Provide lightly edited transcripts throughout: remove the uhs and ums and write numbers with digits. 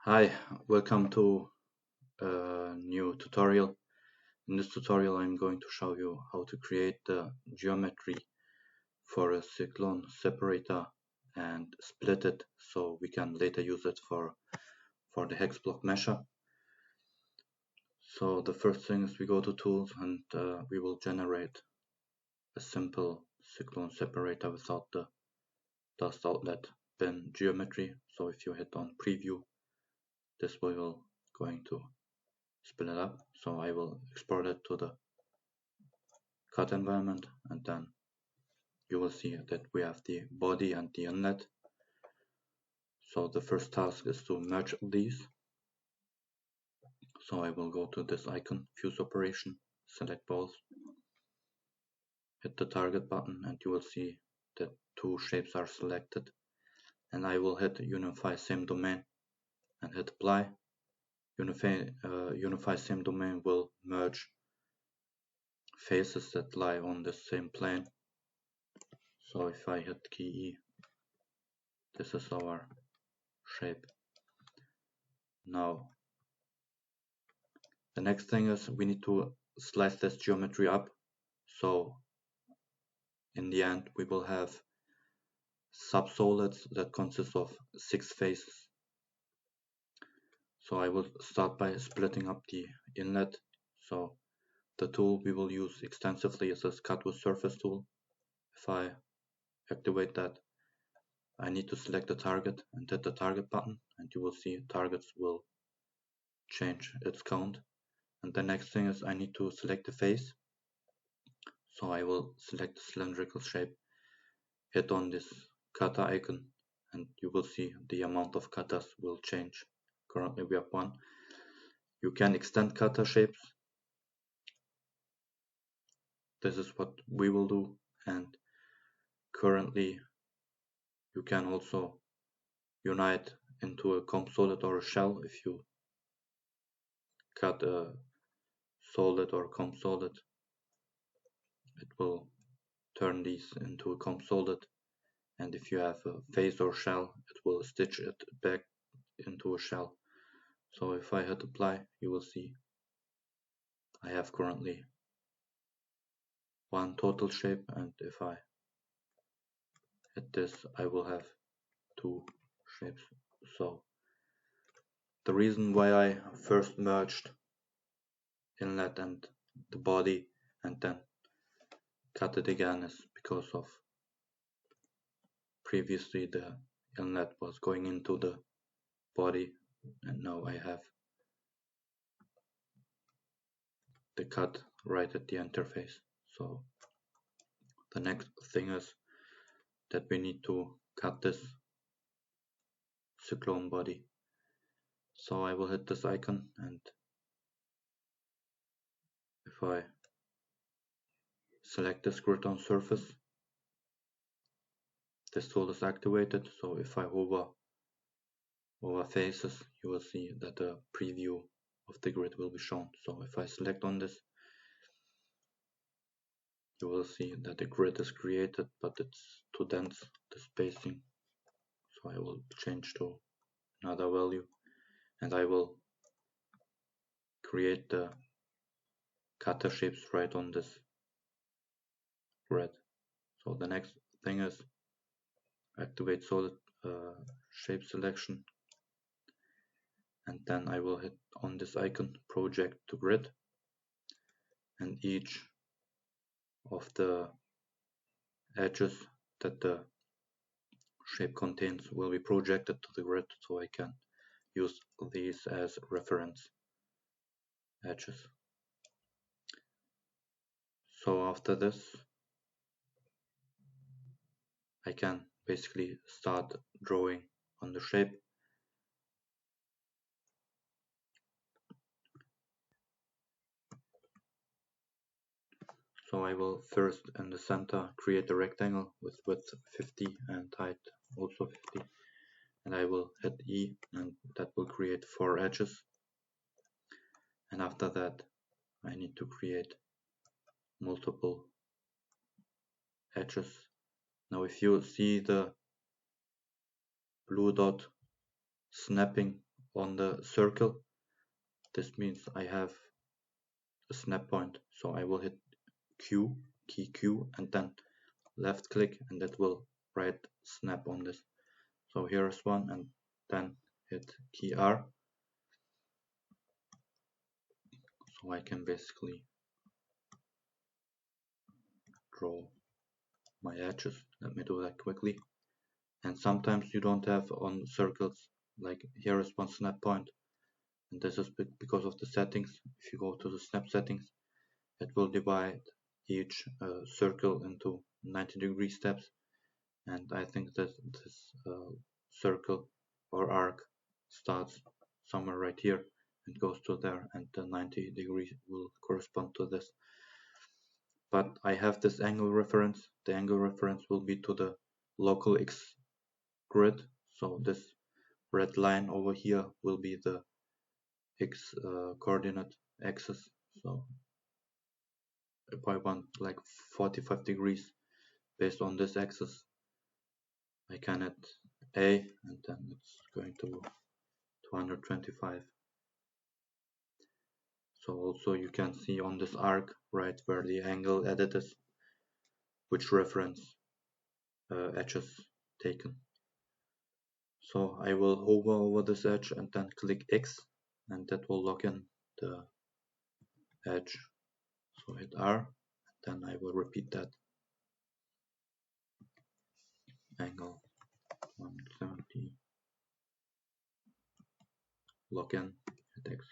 Hi, welcome to a new tutorial. In this tutorial I'm going to show you how to create the geometry for a Cyclone Separator and split it so we can later use it for the Hex Block Mesher. So the first thing is we go to Tools and we will generate a simple Cyclone Separator without the dust outlet bin geometry. So if you hit on Preview, this will going to spin it up. So I will export it to the cut environment, and then you will see that we have the body and the inlet. So the first task is to merge these. So I will go to this icon, fuse operation, select both, hit the target button, and you will see that two shapes are selected. And I will hit unify same domain and hit apply. Unify same domain will merge faces that lie on the same plane. So if I hit key E, this is our shape. Now the next thing is we need to slice this geometry up. So in the end we will have subsolids that consist of 6 faces. So I will start by splitting up the inlet. So the tool we will use extensively is this cut with surface tool. If I activate that, I need to select the target and hit the target button, and you will see targets will change its count. And the next thing is I need to select the face. So I will select the cylindrical shape, hit on this cutter icon, and you will see the amount of cutters will change. Currently we have 1. You can extend cutter shapes. This is what we will do, and currently you can also unite into a comp solid or a shell. If you cut a solid or comp solid, it will turn these into a comp solid, and if you have a face or shell, it will stitch it back into a shell. So if I hit apply, you will see I have currently 1 total shape, and if I hit this, I will have 2 shapes. So the reason why I first merged inlet and the body and then cut it again is because of previously the inlet was going into the body, and now I have the cut right at the interface. So the next thing is that we need to cut this cyclone body. So I will hit this icon, and if I select this grid on surface, this tool is activated. So if I hover over faces, you will see that the preview of the grid will be shown. So if I select on this, you will see that the grid is created, but it's too dense, the spacing. So I will change to another value, and I will create the cutter shapes right on this grid. So the next thing is activate solid shape selection, and then I will hit on this icon, project to grid, and each of the edges that the shape contains will be projected to the grid, so I can use these as reference edges. So after this, I can basically start drawing on the shape. So I will first in the center create a rectangle with width 50 and height also 50, and I will hit E, and that will create 4 edges. And after that I need to create multiple edges. Now if you see the blue dot snapping on the circle, this means I have a snap point. So I will hit Q, key Q, and then left click, and that will right snap on this. So here's one, and then hit key R. So I can basically draw my edges. Let me do that quickly. And sometimes you don't have on circles, like here is one snap point, and this is because of the settings. If you go to the snap settings, it will divide each circle into 90-degree steps, and I think that this circle or arc starts somewhere right here and goes to there, and the 90 degrees will correspond to this. But I have this angle reference. The angle reference will be to the local X grid, so this red line over here will be the X coordinate axis. So if I want like 45 degrees based on this axis, I can hit A, and then it's going to 225. So also you can see on this arc right where the angle edit is, which reference edges taken. So I will hover over this edge and then click X, and that will lock in the edge. So hit R, and then I will repeat that. Angle 170, lock in, hit X.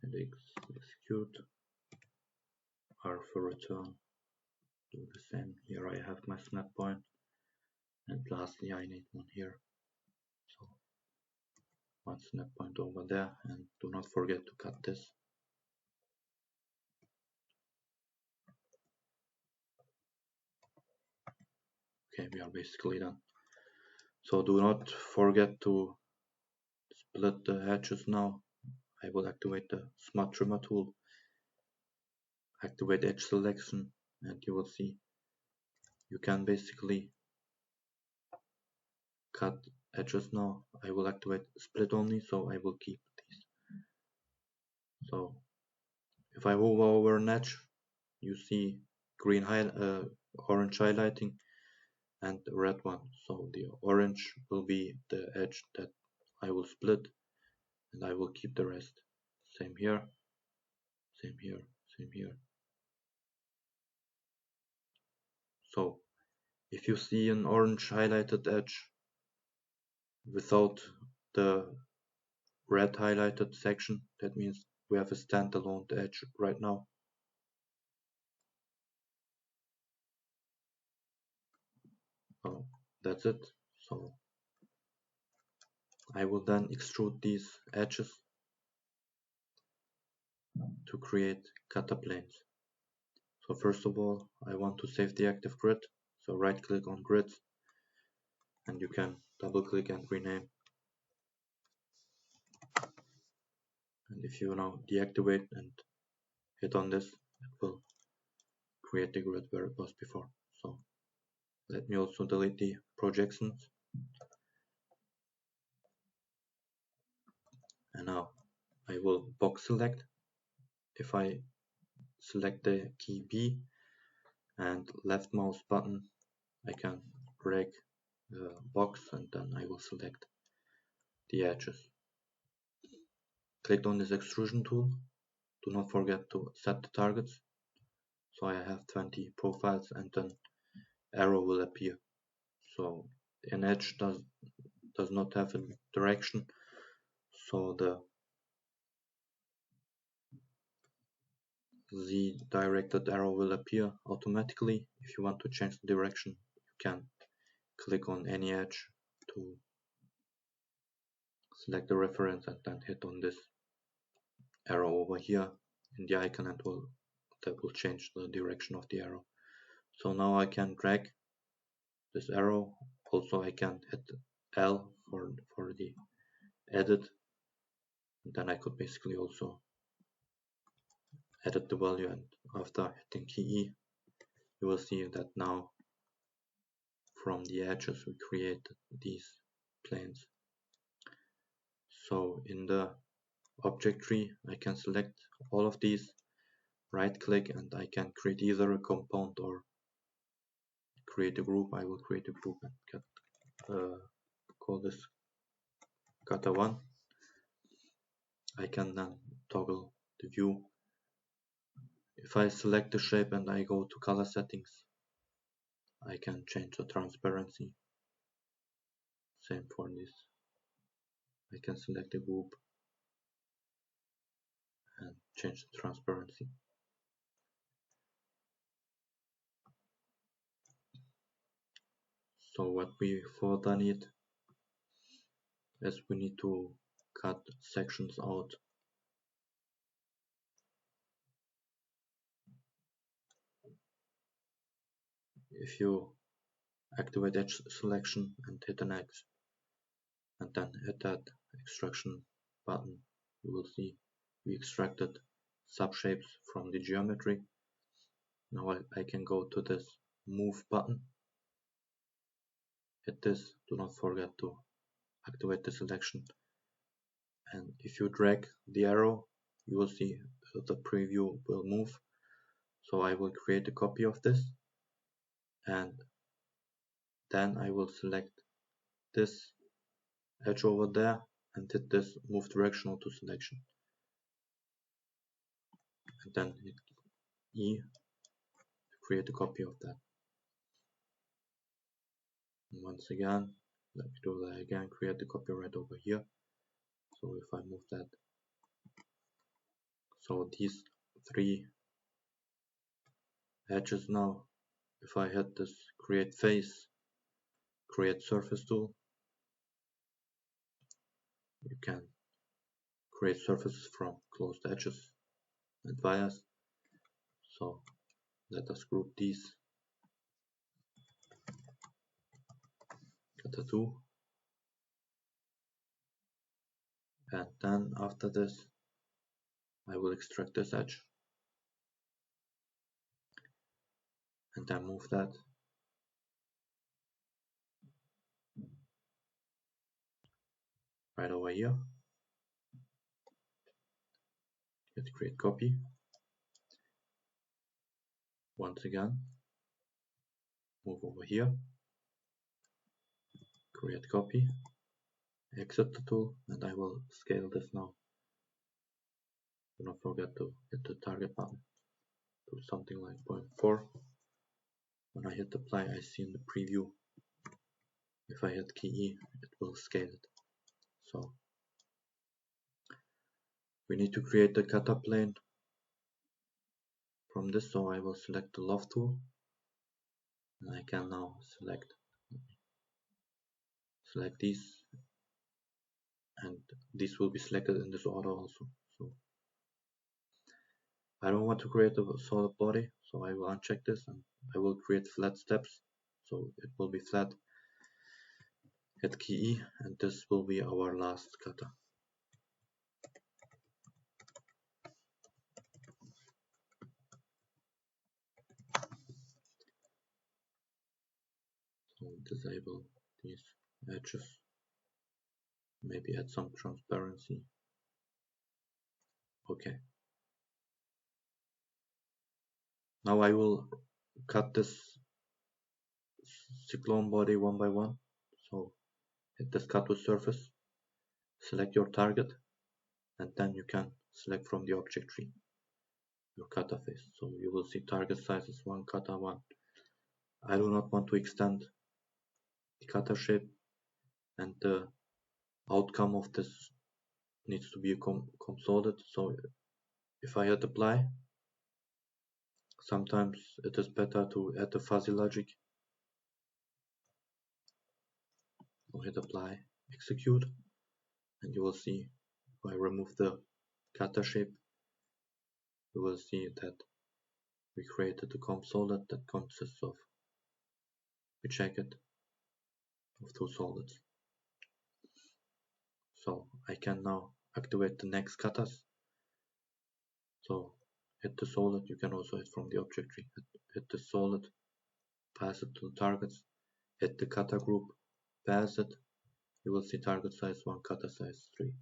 Hit X, execute, R for return. Do the same. Here I have my snap point, and lastly I need one here. So one snap point over there, and do not forget to cut this. Okay, we are basically done. So do not forget to split the edges now. I will activate the Smart Trimmer tool, activate edge selection, and you will see you can basically cut edges now. I will activate split only, so I will keep these. So if I move over an edge, you see green orange highlighting and the red one. So the orange will be the edge that I will split, and I will keep the rest. Same here, same here, same here. So if you see an orange highlighted edge without the red highlighted section, that means we have a standalone edge right now. So that's it. So I will then extrude these edges to create kata planes. So first of all, I want to save the active grid. So right click on grids, and you can double click and rename. And if you now deactivate and hit on this, it will create the grid where it was before. So let me also delete the projections. And now I will box select. If I select the key B and left mouse button, I can drag the box, and then I will select the edges. Click on this extrusion tool. Do not forget to set the targets. So I have 20 profiles, and then arrow will appear. So an edge does not have a direction, so the directed arrow will appear automatically. If you want to change the direction, you can click on any edge to select the reference and then hit on this arrow over here in the icon, and that will change the direction of the arrow. So now I can drag this arrow. Also I can hit L for the edit. Then I could basically also edit the value, and after hitting key E, you will see that now from the edges we create these planes. So in the object tree I can select all of these, right click, and I can create either a compound or create a group. I will create a group and call this kata 1. I can then toggle the view. If I select the shape and I go to color settings, I can change the transparency. Same for this. I can select a group and change the transparency. So what we further need is we need to cut sections out. If you activate edge selection and hit an X and then hit that extraction button, you will see we extracted subshapes from the geometry. Now I can go to this move button, hit this, do not forget to activate the selection, and if you drag the arrow you will see the preview will move. So I will create a copy of this, and then I will select this edge over there and hit this move directional to selection, and then hit E to create a copy of that. And once again, let me do that again, create the copy right over here. So if I move that, so these three edges now, if I hit this create face, create surface tool, you can create surfaces from closed edges and vias. So let us group these, kata 2, and then after this I will extract this edge and then move that. Right over here, hit create copy. Once again, move over here, create copy, exit the tool, and I will scale this now. Do not forget to hit the target button, do something like 0.4. When I hit apply, I see in the preview, if I hit key E, it will scale it. So we need to create the kata plane from this, so I will select the loft tool, and I can now select these, and these will be selected in this order also. So I don't want to create a solid body, so I will uncheck this and I will create flat steps, so it will be flat. Hit key E, and this will be our last kata. So disable these edges, maybe add some transparency. Okay. Now I will cut this cyclone body one by one. So hit this cut with surface, select your target, and then you can select from the object tree your kata face. So you will see target size is 1 kata 1. I do not want to extend the kata shape, and the outcome of this needs to be solid. So if I hit apply, sometimes it is better to add the fuzzy logic. So hit apply, execute, and you will see if I remove the kata shape, you will see that we created a solid that consists of a jacket of two solids. So I can now activate the next cutters. So hit the solid, you can also hit from the object tree. Hit the solid, pass it to the targets, hit the cutter group, pass it, you will see target size 1, cutter size 3.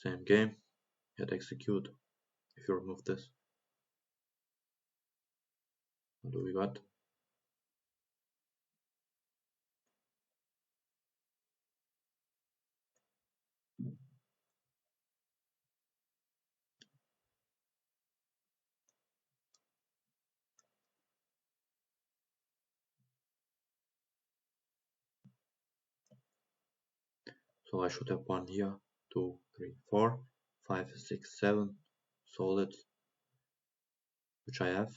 Same game, hit execute. If you remove this, what do we got? So I should have 1 here, 2, 3, 4, 5, 6, 7 solids, which I have.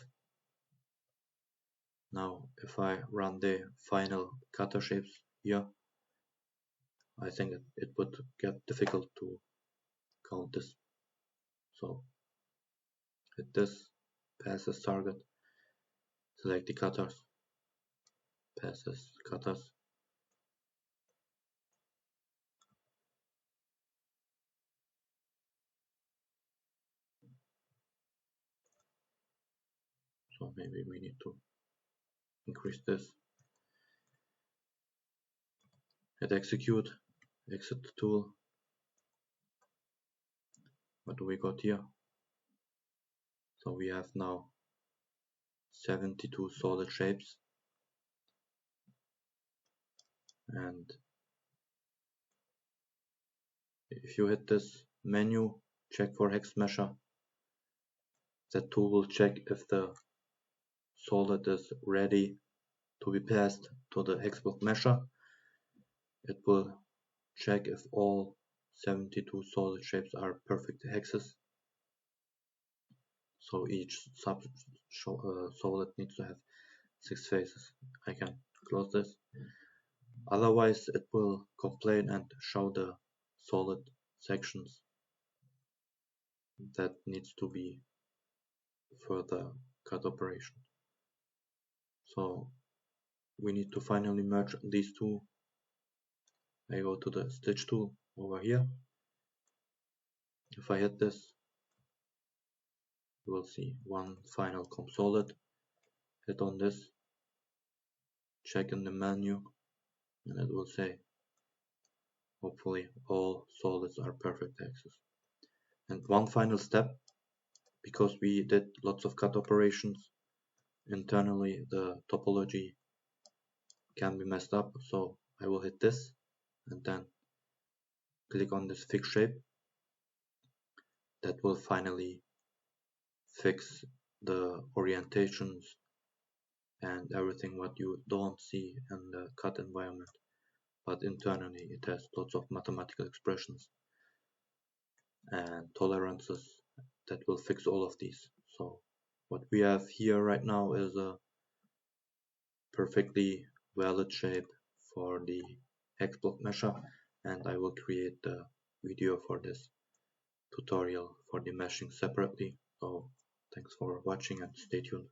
Now if I run the final cutter shapes here, I think it would get difficult to count this. So hit this, pass this target, select the cutters, pass this cutters. So maybe we need to increase this. Hit execute, exit the tool. What do we got here? So we have now 72 solid shapes, and if you hit this menu, check for hex mesher, that tool will check if the solid is ready to be passed to the hex block mesher. It will check if all 72 solid shapes are perfect hexes. So each solid needs to have 6 faces. I can close this. Otherwise it will complain and show the solid sections that needs to be further cut operation. So we need to finally merge these two. I go to the stitch tool over here. If I hit this, you will see one final comp solid. Hit on this, check in the menu, and it will say hopefully all solids are perfect hexes. And one final step, because we did lots of cut operations, internally the topology can be messed up. So I will hit this and then click on this fix shape. That will finally fix the orientations and everything what you don't see in the cut environment, but internally it has lots of mathematical expressions and tolerances that will fix all of these. So what we have here right now is a perfectly valid shape for the hex block mesher, and I will create the video for this tutorial for the meshing separately. So thanks for watching and stay tuned.